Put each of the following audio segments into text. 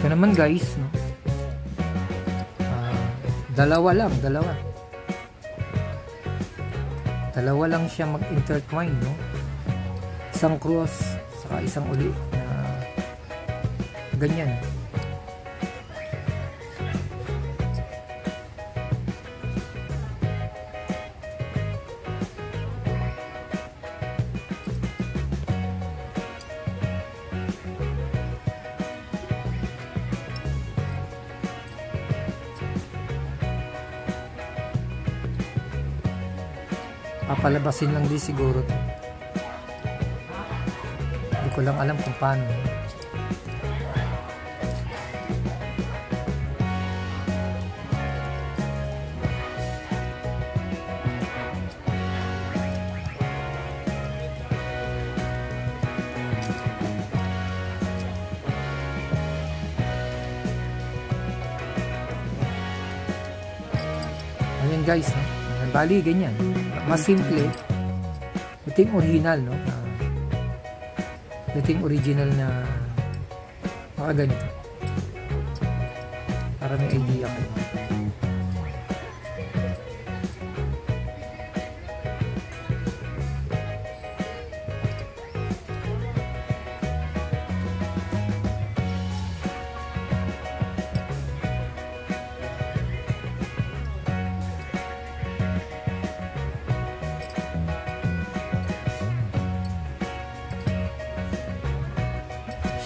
Ito naman guys, no? Dalawa lang siya mag-intertwine, no? Isang cross saka isang uli na ganyan. Papalabasin lang din siguro to. Hindi ko lang alam kung paano. Ayan guys, no? Bali ganyan. Mas simple. Ito yung original, no? Ito yung original na ganito. Para may idea kayo.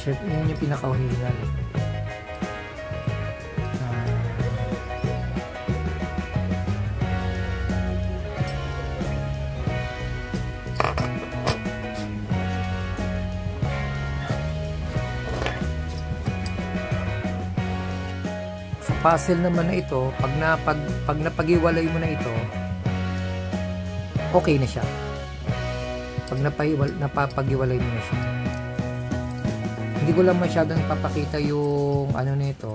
Yun yung pinaka-original. Sa puzzle naman na ito, pag napag-iwalay mo na ito, okay na siya. Pag napapag-iwalay mo na siya. Hindi ko lang masyadong papakita yung ano nito,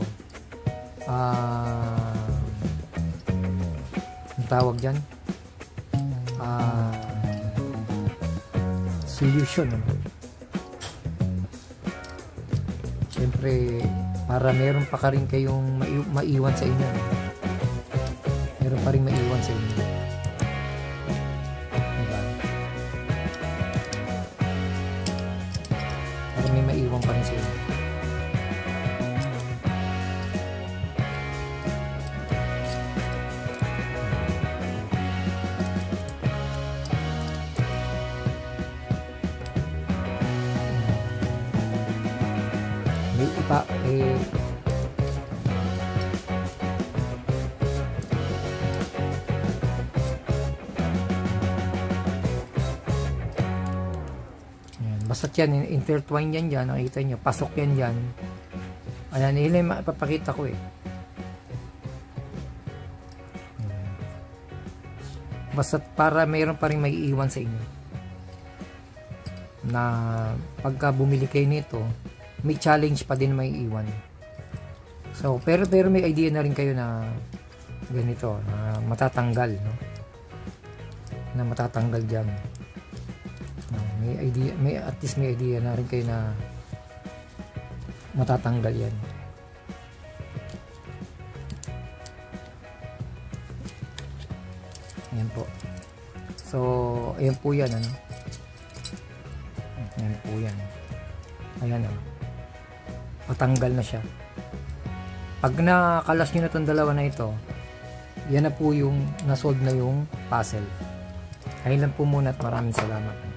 ang tawag dyan, solution. Siyempre para meron pa rin kayong maiwan sa inyo, meron pa rin maiwan sa inyo. Maiwan pa rin sila. May ipa basta't yan, intertwine yan dyan, nakita nyo, pasok yan dyan. Ayan, yun yung mapapakita ko eh. Basta't para mayroon pa rin may iwan sa inyo. Na pagka bumili kayo nito, may challenge pa din may iwan. So, pero may idea na rin kayo na ganito, na matatanggal, no? Na matatanggal dyan. May idea, at least may idea na rin kayo na matatanggal yan. Ayan po. So, ayan po yan, ano? Ayan po yan. Ayan, ano? Patanggal na siya. Pag nakalas nyo na itong dalawa na ito, yan na po yung nasolve na yung puzzle. Ayun lang po muna at maraming salamat.